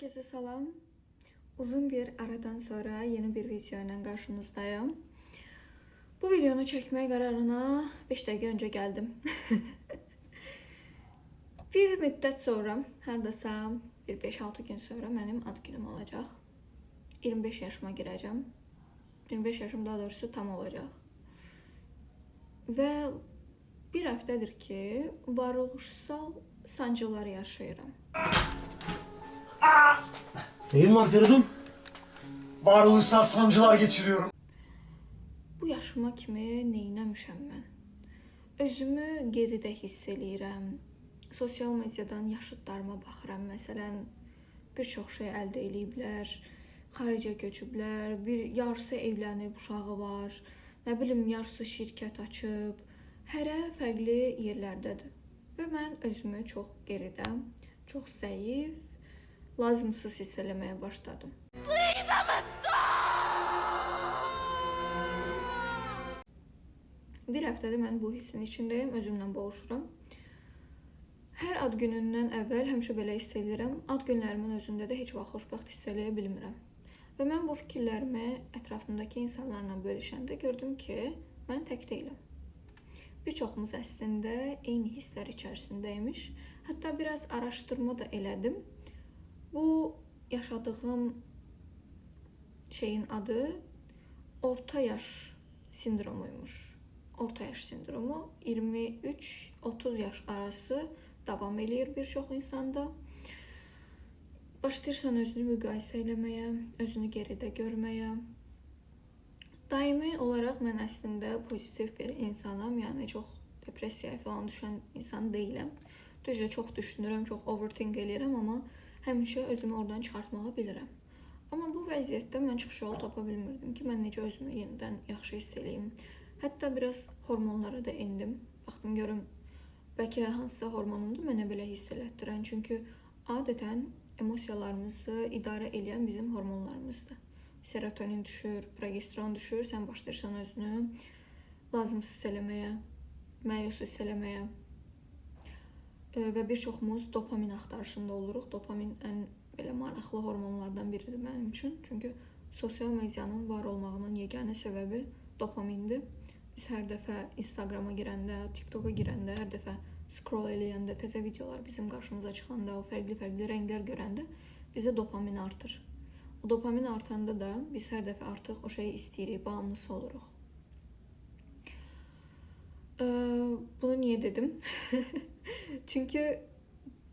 Herkese salam. Uzun bir aradan sonra yeni bir video ile karşınızdayım. Bu videonu çekmeye kararına 5 dakika önce geldim. Bir müddət sonra, hardasa bir 5-6 gün sonra mənim ad günüm olacaq. 25 yaşıma girəcəm. 25 yaşım daha doğrusu tam olacaq. Və bir həftədir ki, varoluşsal sancılar yaşayıram. Neyin var Feridun? Varoluşsal sancılar geçiriyorum. Bu yaşıma kimi neynəmişəm mən? Özümü geridə hiss eləyirəm. Sosial mediadan yaşıdlarıma baxıram. Məsələn, bir çox şey əldə eləyiblər, xaricə köçüblər, bir yarısı evlənib, uşağı var, nə bilim, yarısı şirkət açıb, hərə fərqli yerlərdədir. Və mən özümü çox geridə, çox zəif, lazımsız hiss eləməyə başladım. Bir həftədir mən bu hissin içindəyim, özümlə boğuşuram. Hər ad günündən əvvəl həmişə belə hiss edirəm. Ad günlərimin özündə də heç vaxt xoşbəxt hiss eləyə bilmirəm. Və mən bu fikirlərimi ətrafımdakı insanlarla bölüşəndə gördüm ki, mən tək deyiləm. Bir çoxumuz əslində eyni hisslər içərisindəymiş. Hətta biraz araşdırma da elədim. Bu yaşadığım şeyin adı orta yaş sindromuymuş. Orta yaş sindromu 23-30 yaş arası davam eləyir bir çox insanda. Başlayırsan özünü müqayisə eləməyə, özünü geridə görməyə. Daimi olaraq mən əslində pozitiv bir insanam, yəni çox depressiyaya falan düşən insan deyiləm. Düzdür, çox düşünürəm, çox overthink eləyirəm, amma həmişə özümü oradan çıxartmağa bilirəm. Amma bu vəziyyətdə mən çıxış yolu tapa bilmirdim ki, mən necə özümü yenidən yaxşı hiss eləyim. Hətta biraz hormonlara da endim. Baxdım görüm, bəlkə hansısa hormonumdur mənə belə hiss elətdirən. Çünki adətən emosiyalarımızı idarə edən bizim hormonlarımızdır. Serotonin düşür, progesteron düşür, sən başlayırsan özünü lazımsız hiss eləməyə, məyus hiss eləməyə. Və bir çoxumuz dopamin axtarışında oluruq. Dopamin ən belə maraqlı hormonlardan biridir mənim üçün. Çünki sosial medianın var olmağının yeganə səbəbi dopamindir. Biz hər dəfə Instagrama girəndə, TikToka girəndə, hər dəfə scroll eləyəndə, təzə videolar bizim qarşımıza çıxanda, o fərqli rənglər görəndə bizdə dopamin artır. O dopamin artanda da biz hər dəfə artıq o şeyi istəyirik, bağımlısı oluruq. Bunu niyə dedim? Çünki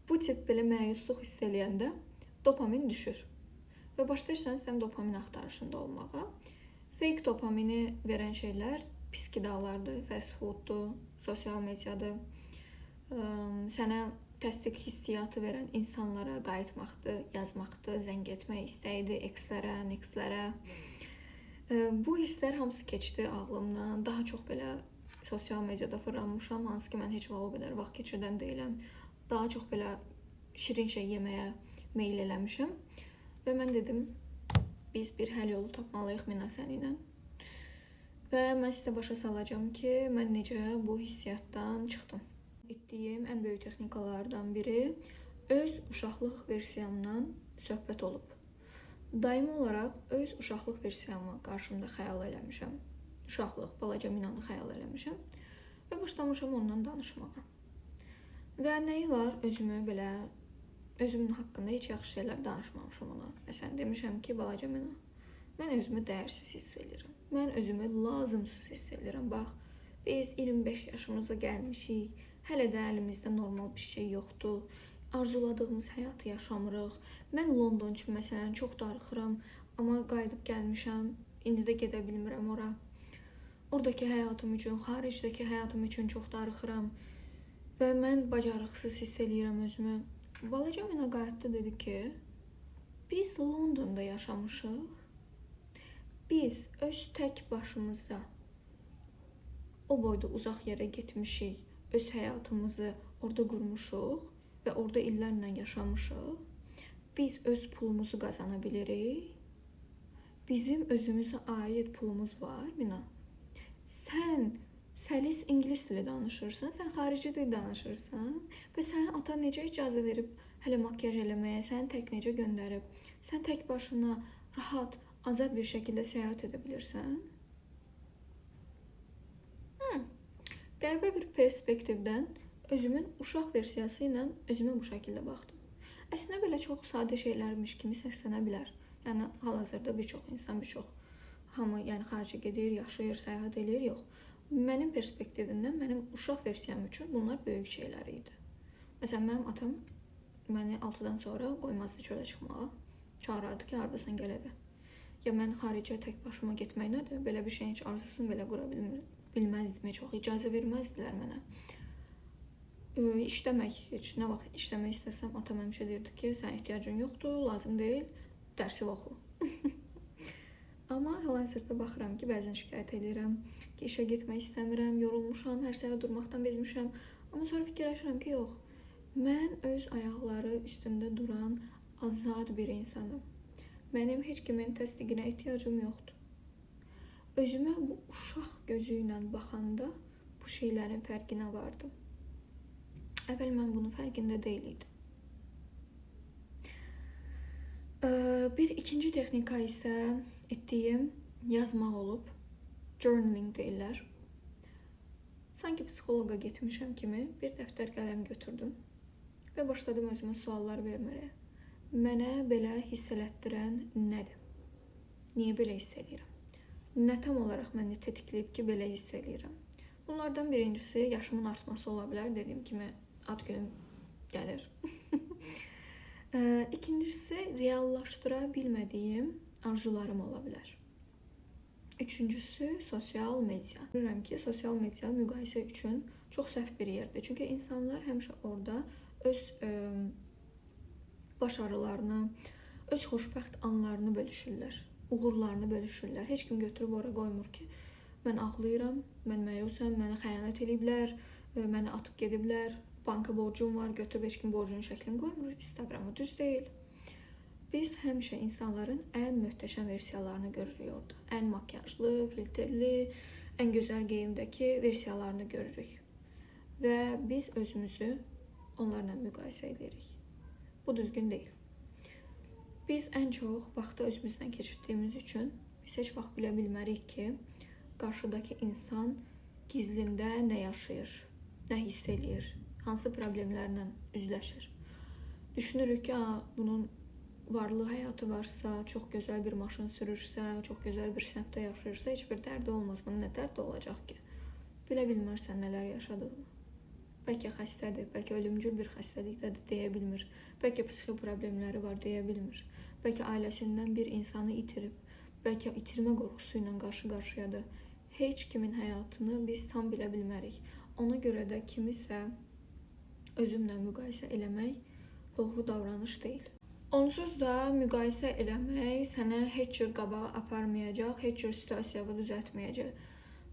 bu tip belə məyusluq hiss eləyəndə dopamin düşür. Və başlayırsan sən dopamin axtarışında olmağa. Fake dopamini verən şeylər pis qidalardır, fast fooddur, sosial mediadır. Sənə təsdiq hissiyatı verən insanlara qayıtmaqdır, yazmaqdır, zəng etmək istəyidir, ekslərə. Bu hisslər hamısı keçdi ağlımdan. Daha çox belə sosial mediada fırlanmışam, hansı ki mən heç vaxt o qədər vaxt keçirdən deyiləm. Daha çox belə şirin şey yeməyə meyil eləmişəm. Və mən dedim, biz bir həll yolu tapmalıyıq Mina səninlə. Və mən sizə başa salacağım ki, mən necə bu hissiyatdan çıxdım. Etdiyim ən böyük texnikalardan biri öz uşaqlıq versiyamdan söhbət olub. Daimi olaraq öz uşaqlıq versiyamı qarşımda xəyal eləmişəm. Uşaqlıq, balaca Minanı xəyal eləmişəm və başlamışam ondan danışmağa. Və nəyi var, özümün haqqında heç yaxşı şeylər danışmamışam ona. Məsələn, demişəm ki, balaca Mina, mən özümü dəyərsiz hiss edirəm. Mən özümü lazımsız hiss edirəm. Bax, biz 25 yaşımıza gəlmişik, hələ də əlimizdə normal bir şey yoxdur. Arzuladığımız həyatı yaşamırıq. Mən London üçün məsələn çox darıxıram, amma qayıdıb gəlmişəm, indi də gedə bilmirəm ora. Oradakı həyatım üçün, xaricdəki həyatım üçün çox darıxıram və mən bacarıqsız hiss eləyirəm özümü. Balaca Mina qayıtdı, dedi ki, biz Londonda yaşamışıq, biz öz tək başımızda o boyda uzaq yerə getmişik, öz həyatımızı orada qurmuşuq və orada illərlə yaşamışıq. Biz öz pulumuzu qazana bilirik, bizim özümüzə aid pulumuz var, Mina. Sən səlis ingilis dili danışırsan, sən xarici dil danışırsan və sənə ata necə icazə verib hələ makiyaj eləməyə, səni tək necə göndərib, sən tək başına rahat, azad bir şəkildə səyahət edə bilirsən? Qəribə bir perspektivdən özümün uşaq versiyası ilə özümə bu şəkildə baxdım. Əslində belə çox sadə şeylərmiş kimi səslənə bilər. Yəni hal-hazırda bir çox insan, hamı yəni xaricə gedir, yaşayır, səyahət edir, yox. Mənim perspektivimdən, mənim uşaq versiyam üçün bunlar böyük şeylər idi. Məsələn, mənim atam məni 6-dan sonra qoymazdı çölə çıxmağa. Çağırardı ki, hardasan gəl evə. Ya mən xaricə tək başıma getmək nədir? Belə bir şeyin heç arzusunu belə qura bilməzdim, heç vaxt icazə verməzdilər mənə. İşləmək, heç nə vaxt işləmək istəsəm, atam həmişə deyirdi ki, sən ehtiyacın yoxdur, lazım deyil, dərsi oxu. Amma hal-hazırda baxıram ki, bəzən şikayət edirəm ki, işə getmək istəmirəm, yorulmuşam, hər səhər durmaqdan bezmişəm. Amma sonra fikirləşirəm ki, yox, mən öz ayaqları üstündə duran azad bir insanım. Mənim heç kimin təsdiqinə ehtiyacım yoxdur. Özümə bu uşaq gözü ilə baxanda bu şeylərin fərqinə vardım. Əvvəl mən bunun fərqində deyildim. Bir ikinci texnika isə etdiyim yazmaq olub. Journaling deyirlər. Sanki psixoloqa getmişəm kimi bir dəftər qələm götürdüm və başladım özümə suallar verməyə. Mənə belə hiss elətdirən nədir? Niyə belə hiss edirəm? Nə tam olaraq məni tetikləyib ki, belə hiss edirəm? Bunlardan birincisi yaşımın artması ola bilər. Dediyim kimi ad günüm gəlir. İkincisi reallaşdıra bilmədiyim arzularım ola bilər. Üçüncüsü sosial media. Bilirəm ki, sosial media müqayisə üçün çox səhv bir yerdir. Çünki insanlar həmişə orada öz başarılarını, öz xoşbəxt anlarını bölüşürlər, uğurlarını bölüşürlər. Heç kim götürüb ora qoymur ki, mən ağlayıram, mən məyusam, mənə xəyanət ediblər, məni atıb gediblər, banka borcum var, götürüb heç kim borcunun şəklini qoymur, Instagramı düz deyil. Biz həmişə insanların ən möhtəşəm versiyalarını görürük orada. Ən makiyajlı, filtrli, ən gözəl geyimdəki versiyalarını görürük. Və biz özümüzü onlarla müqayisə edirik. Bu düzgün deyil. Biz ən çox vaxtı özümüzdən keçirdiyimiz üçün biz heç vaxt bilə bilmərik ki, qarşıdakı insan gizlində nə yaşayır, nə hiss eləyir, hansı problemlərlə üzləşir. Düşünürük ki, bunun varlı həyatı varsa, çox gözəl bir maşın sürürsə, çox gözəl bir səmtdə yaşayırsa, heç bir dərdi olmaz. Bunun nə dərdi olacaq ki? Bilə bilmərsən nələr yaşadığını. Bəlkə xəstədir, bəlkə ölümcül bir xəstəlikdədir, deyə bilmir. Bəlkə psixi problemləri var, deyə bilmir. Bəlkə ailəsindən bir insanı itirib, bəlkə itirmə qorxusu ilə qarşı-qarşıyadır. Heç kimin həyatını biz tam bilə bilmərik. Ona görə də kimisə özümlə müqayisə eləmək doğru davranış deyil. Onsuz da müqayisə eləmək sənə heç cür qabağa aparmayacaq, heç cür situasiyanı düzəltməyəcək.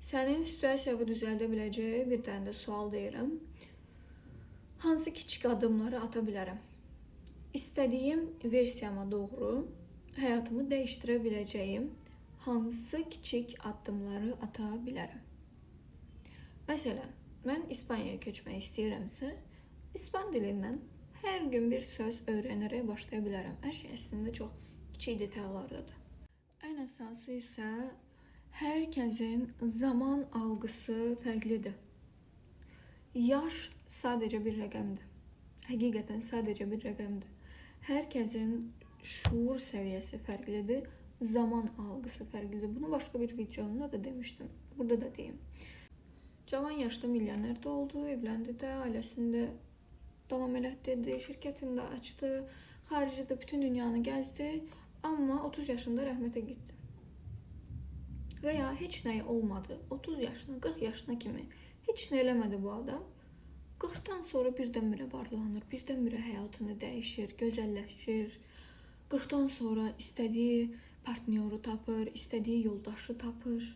Sənin situasiyanı düzəldə biləcəyi bir dənə də sual deyirəm. Hansı kiçik addımları ata bilərəm? İstədiyim versiyama doğru həyatımı dəyişdirə biləcəyim hansı kiçik addımları ata bilərəm? Məsələn, mən İspaniyaya köçmək istəyirəmsə, İspan dilindən hər gün bir söz öyrənərək başlaya bilərəm. Hər şey əslində çox kiçik detallardadır. Ən əsası isə hər kəsin zaman algısı fərqlidir. Yaş sadəcə bir rəqəmdir. Həqiqətən sadəcə bir rəqəmdir. Hər kəsin şuur səviyyəsi fərqlidir, zaman algısı fərqlidir. Bunu başqa bir videomda da demişdim. Burada da deyim. Cavan yaşda milyoner də oldu, evləndi də, ailəsində davam elətdirdi, şirkətində açdı, xaricdə bütün dünyanı gəzdi, amma 30 yaşında rəhmətə getdi. Və ya heç nəyi olmadı. 30 yaşına, 40 yaşına kimi heç nə eləmədi bu adam. 40-dan sonra birdən-birə varlanır, birdən-birə həyatını dəyişir, gözəlləşir. 40-dan sonra istədiyi partnyoru tapır, istədiyi yoldaşı tapır.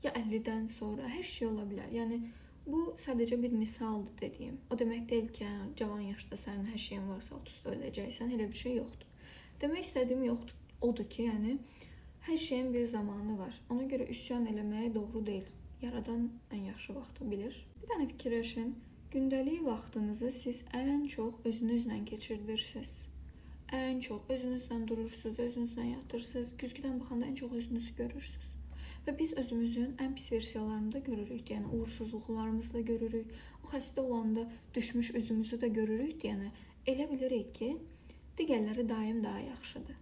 Ya 50-dən sonra hər şey ola bilər. Yəni bu sadəcə bir misaldır dediyim. O demək deyil ki, cavan yaşda sənin hər şeyin varsa 30-da öləcəksən, elə bir şey yoxdur. Demək istədiyim odur ki, yəni hər şeyin bir zamanı var. Ona görə üsyan eləməyə doğru deyil. Yaradan ən yaxşı vaxtı bilir. Bir dənə fikirləşin, Gündəlik vaxtınızı siz ən çox özünüzlə keçirirsiniz. Ən çox özünüzlə durursunuz, özünüzlə yatırsınız. Güzgüdən baxanda ən çox özünüzü görürsünüz. Və biz özümüzün ən pis versiyalarını da görürük, yəni uğursuzluqlarımızı da görürük. O xəstə olanda düşmüş üzümüzü də görürük, yəni elə bilirik ki, digərləri daim daha yaxşıdır.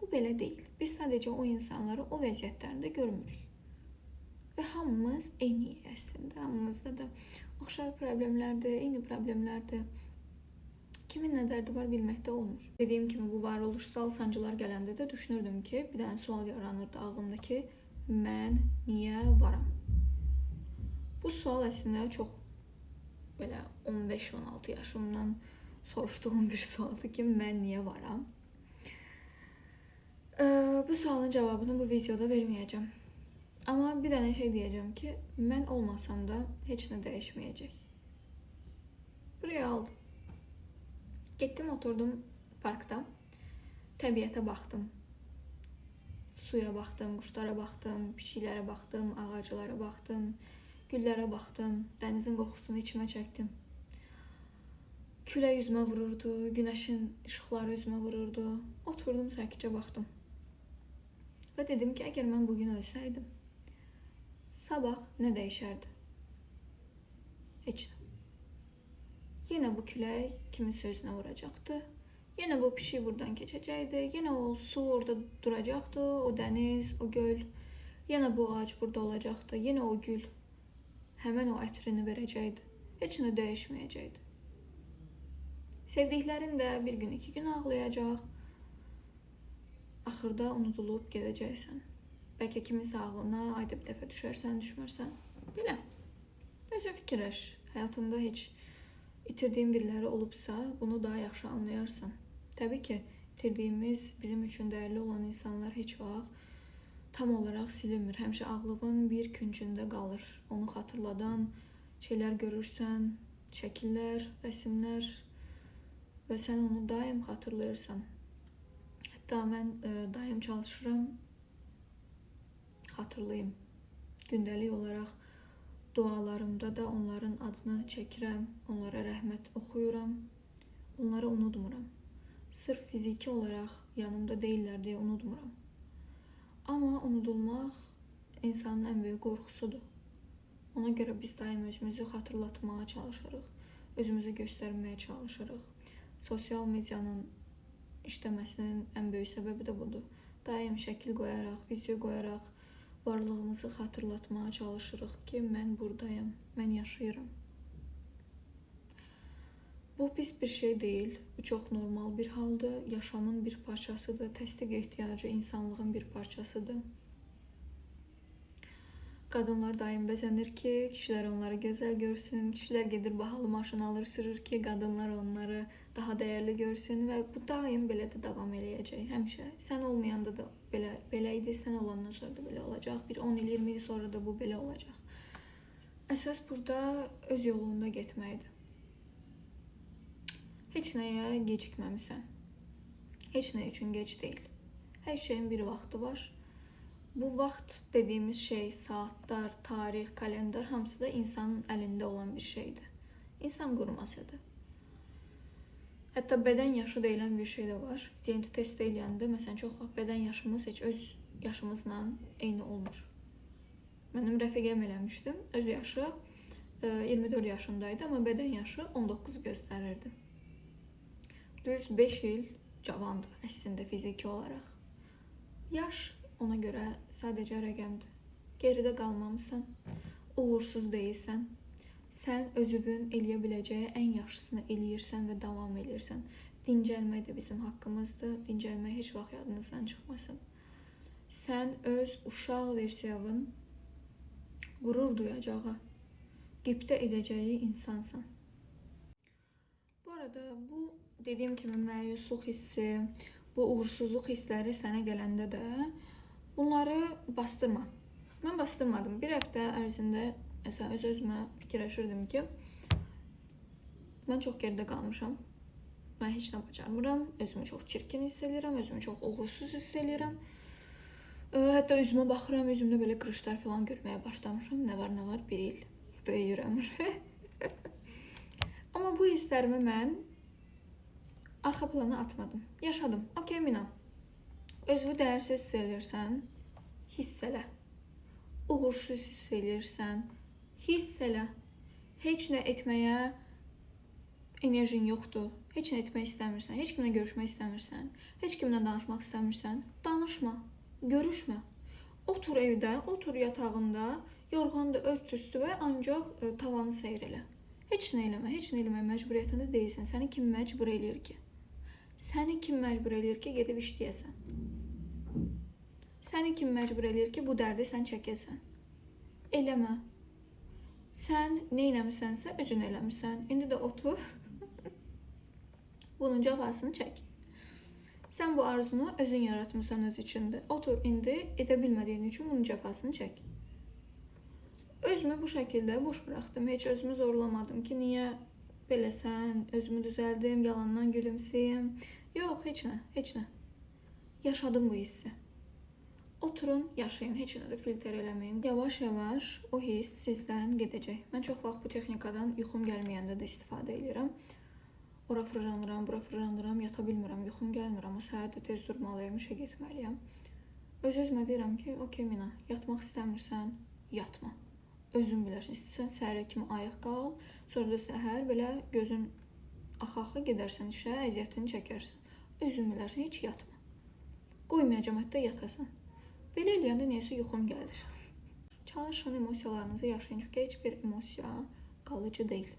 Bu belə deyil. Biz sadəcə o insanları o vəziyyətlərində görmürük. Və hamımız eyniyiz əslində. Hamımızda da oxşar problemlərdir, eyni problemlərdir. Kimin nə dərdi var bilməkdə olmur. Dediyim kimi bu varoluşsal sancılar gələndə də düşünürdüm ki, bir dənə sual yaranırdı ağlımda ki, mən niyə varam? Bu sual əslində çox belə 15-16 yaşımdan soruşduğum bir sualdır ki, mən niyə varam? Bu sualın cavabını bu videoda verməyəcəm. Amma bir dənə şey deyəcəm ki, mən olmasam da heç nə dəyişməyəcək. Bu realdır. Getdim, oturdum parkda, təbiətə baxdım. Suya baxdım, quşlara baxdım, pişiklərə baxdım, ağaclara baxdım, güllərə baxdım, dənizin qoxusunu içmə çəkdim. Külək üzümə vururdu, günəşin işıqları üzümə vururdu. Oturdum, sakitcə baxdım. Və dedim ki, əgər mən bugün ölsəydim, sabah nə dəyişərdi? Heç nə. Yenə bu külək kimin sözünə vuracaqdı. Yenə bu pişik buradan keçəcəkdi. Yenə o su orada duracaqdı, o dəniz, o göl. Yenə bu ağac burada olacaqdı. Yenə o gül həmən o ətrini verəcəkdi. Heç nə dəyişməyəcəkdi. Sevdiklərin də bir gün, 2 gün ağlayacaq. Axırda unudulub gedəcəksən. Bəlkə kiminsə ağlına ayda bir dəfə düşərsən, düşmərsən. Belə. Özün fikirləş. Həyatında heç itirdiyin biriləri olubsa, bunu daha yaxşı anlayarsan. Təbii ki, itirdiyimiz, bizim üçün dəyərli olan insanlar heç vaxt tam olaraq silinmir. Həmişə ağlığın bir küncündə qalır. Onu xatırladan şeylər görürsən, şəkillər, rəsmlər və sən onu daim xatırlayırsan. Hətta mən daim çalışıram, xatırlayım. Gündəlik olaraq dualarımda da onların adını çəkirəm, onlara rəhmət oxuyuram, onları unutmuram. Sırf fiziki olaraq yanımda deyirlər deyə unutmuram. Amma unudulmaq insanın ən böyük qorxusudur. Ona görə biz daim özümüzü xatırlatmağa çalışırıq, özümüzü göstərməyə çalışırıq. Sosial medianın işləməsinin ən böyük səbəbi də budur. Daim şəkil qoyaraq, video qoyaraq varlığımızı xatırlatmağa çalışırıq ki, mən buradayım, mən yaşayıram. Bu pis bir şey deyil, bu çox normal bir haldır, yaşamın bir parçasıdır, təsdiq ehtiyacı insanlığın bir parçasıdır. Qadınlar daim bəzənir ki, kişilər onları gözəl görsün, kişilər gedir bahalı maşın alır, sürür ki, qadınlar onları daha dəyərli görsün və bu daim belə də davam eləyəcək, həmişə. Sən olmayanda da belə idi, sən olandan sonra da belə olacaq, bir 10 il, 20 il sonra da bu belə olacaq. Əsas burada öz yolunda getməkdir. Heç nəyə gecikməmisən. Heç nə üçün gec deyil. Hər şeyin bir vaxtı var. Bu vaxt dediyimiz şey, saatlar, tarix, kalendar hamısı da insanın əlində olan bir şeydir. İnsan qurmasıdır. Hətta bədən yaşı deyilən bir şey də var. DNT test eləyəndə, məsələn, çox vaxt bədən yaşımız heç öz yaşımızla eyni olmur. Mənim rəfiqəm eləmişdim. Öz yaşı 24 yaşındaydı, amma bədən yaşı 19 göstərirdi. Düz 5 il cavandır əslində fiziki olaraq. Yaş ona görə sadəcə rəqəmdir. Geridə qalmamısan, uğursuz deyilsən. Sən özünün eləyə biləcəyi ən yaxşısını eləyirsən və davam eləyirsən. Dincəlmək də bizim haqqımızdır. Dincəlmək heç vaxt yadınızdan çıxmasın. Sən öz uşaq versiyanın qürur duyacağı, qibtə edəcəyi insansan. Bu arada bu dediyim kimi məyusluq hissi, bu uğursuzluq hissləri sənə gələndə də bunları bastırma. Mən bastırmadım. Bir həftə ərzində məsələn öz-özümə fikirləşirdim ki, mən çox geridə qalmışam. Mən heç nə bacarmıram, özümü çox çirkin hiss edirəm, özümü çox uğursuz hiss edirəm. Hətta üzümə baxıram, üzümdə belə qırışlar falan görməyə başlamışam. Nə var, bir il böyüyürəm. bu hisslərimi mən arxa plana atmadım. Yaşadım. Okey, Mina. Özünü dəyərsiz hiss edirsən, hiss elə. Uğursuz hiss edirsən, hiss elə. Heç nə etməyə enerjin yoxdur. Heç nə etmək istəmirsən, heç kimlə görüşmək istəmirsən, heç kimlə danışmaq istəmirsən, danışma, görüşmə. Otur evdə, otur yatağında, yorğanında ört üstü və ancaq tavanı seyr elə. Heç nə eləmə, heç nə eləmə məcburiyyətində deyilsən. Səni kim məcbur eləyir ki? Səni kim məcbur eləyir ki, gedib işləyəsən? Səni kim məcbur eləyir ki, bu dərdi sən çəkəsən? Eləmə. Sən nə eləmisənsə, özün eləmisən. İndi də otur, bunun cəfasını çək. Sən bu arzunu özün yaratmısan öz içində. Otur indi, edə bilmədiyin üçün bunun cəfasını çək. Özümü bu şəkildə boş buraxdım. Heç özümü zorlamadım ki, niyə beləsən, özümü düzəldim, yalandan gülümsəyim. Yox, heç nə, heç nə. Yaşadım bu hissi. Oturun, yaşayın, heç nə də filtr eləməyin. Yavaş-yavaş o hiss sizdən gedəcək. Mən çox vaxt bu texnikadan yuxum gəlməyəndə də istifadə edirəm. Ora fırlanıram, bura fırlanıram, yata bilmirəm, yuxum gəlmir, amma səhər də tez durmalıyam, işə getməliyəm. Öz-özümə deyirəm ki, okey Mina, yatmaq istəmirsən, yatma. Özün bilərsən, istəsən səhərə kimi ayıq qal, sonra da səhər belə gözün axa-axa gedərsən işə, əziyyətini çəkərsən. Özün bilərsən, heç yatma. Qoymayacam, hətta yatasan. Belə eləyəndə neyəsə yuxum gəlir. Çalışın emosiyalarınızı yaşayın, çünki heç bir emosiya qalıcı deyil.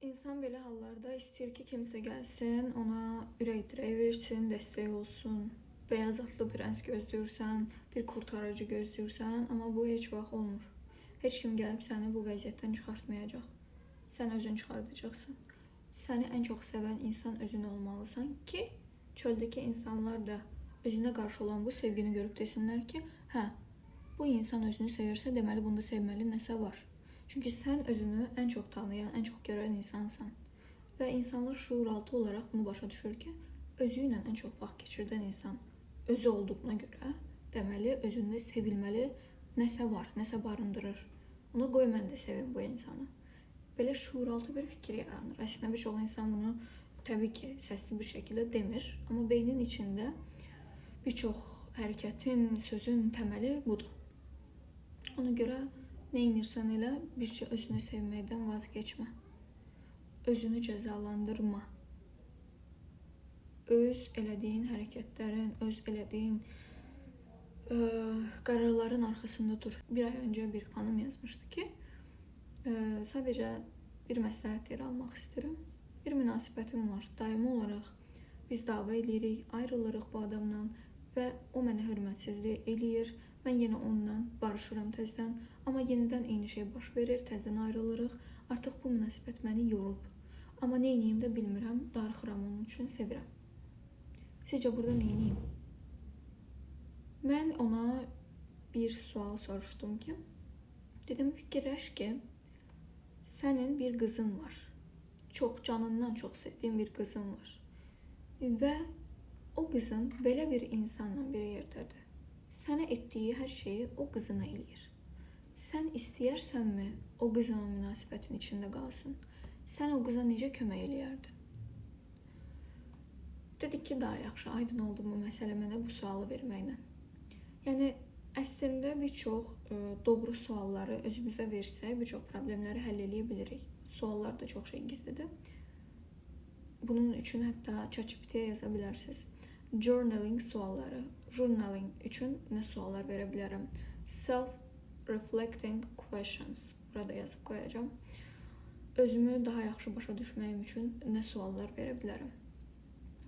İnsan belə hallarda istəyir ki, kimsə gəlsin, ona ürək dirək versin, dəstək olsun. Bəyaz atlı prens gözləyirsən, bir qurtarıcı gözləyirsən, amma bu heç vaxt olmur. Heç kim gəlib səni bu vəziyyətdən çıxartmayacaq. Sən özün çıxardacaqsın. Səni ən çox sevən insan özün olmalısan ki, çöldəki insanlar da özünə qarşı olan bu sevgini görüb desinlər ki, hə, bu insan özünü sevirsə, deməli bunda sevməli nəsə var. Çünki sən özünü ən çox tanıyan, ən çox görən insansan. Və insanlar şuuraltı olaraq bunu başa düşür ki, özü ilə ən çox vaxt keçirdən insan özü olduğuna görə, deməli özündə sevilməli nəsə var, nəsə barındırır. Ona qoy mən də sevim bu insanı. Belə şuuraltı bir fikir yaranır. Əslində bir çox insan bunu təbii ki, səsli bir şəkildə demir, amma beynin içində bir çox hərəkətin, sözün təməli budur. Ona görə nə edirsən elə, bircə özünü sevməkdən vazgeçmə. Özünü cəzalandırma. Öz elədiyin hərəkətlərin, öz elədiyin qərarların arxasında dur. Bir ay öncə bir xanım yazmışdı ki, sadəcə bir məsləhət yer almaq istəyirəm. Bir münasibətim var. Daimi olaraq biz dava eləyirik, ayrılırıq bu adamdan və o mənə hörmətsizlik eləyir. Mən yenə ondan barışıram təzədən, amma yenidən eyni şey baş verir, təzədən ayrılırıq. Artıq bu münasibət məni yorub. Amma nə edeyim də bilmirəm, darıxıram onun üçün, sevirəm. Sizcə burada nə edeyim? Mən ona bir sual soruşdum ki, dedim fikirləş ki, sənin bir qızın var. Çox canından çox sevdiyin bir qızın var. Və o qızın belə bir insanla bir yerdədir. Sənə etdiyi hər şeyi o qızına eləyir. Sən istəyirsənmi o qızın o münasibətin içində qalsın? Sən o qıza necə kömək eləyərdin? Dedik ki, daha yaxşı, aydın oldu bu məsələ mənə bu sualı verməklə. Yəni, əslində bir çox doğru sualları özümüzə versək, bir çox problemləri həll edə bilirik. Suallar da çox şey gizlidir. Bunun üçün hətta ChatGPT-yə yaza bilərsiniz. Journaling sualları. Journaling üçün nə suallar verə bilərəm? Self-reflecting questions. Burada yazıb qoyacağım. Özümü daha yaxşı başa düşməyim üçün nə suallar verə bilərəm?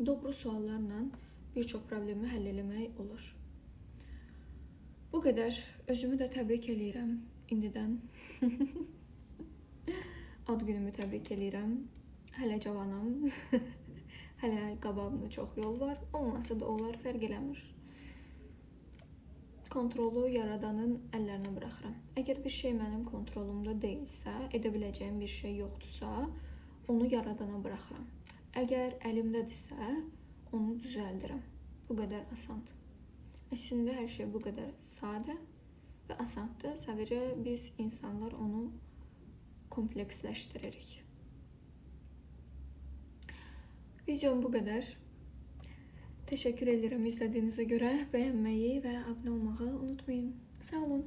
Doğru suallarla bir çox problemi həll eləmək olur. Bu qədər. Özümü də təbrik eləyirəm indidən. Ad günümü təbrik eləyirəm. Hələ cavanam. Hələ qabağımda çox yol var. Olmasa da olar, fərq eləmir. Kontrolu yaradanın əllərinə buraxıram. Əgər bir şey mənim kontrolumda deyilsə, edə biləcəyim bir şey yoxdursa, onu yaradana buraxıram. Əgər əlimdədirsə, onu düzəldirəm. Bu qədər asandır. Əslində hər şey bu qədər sadə və asandır. Sadəcə biz insanlar onu kompleksləşdiririk. Videom bu qədər. Təşəkkür edirəm izlədiyinizə görə. Bəyənməyi və abunə olmağı unutmayın. Sağ olun.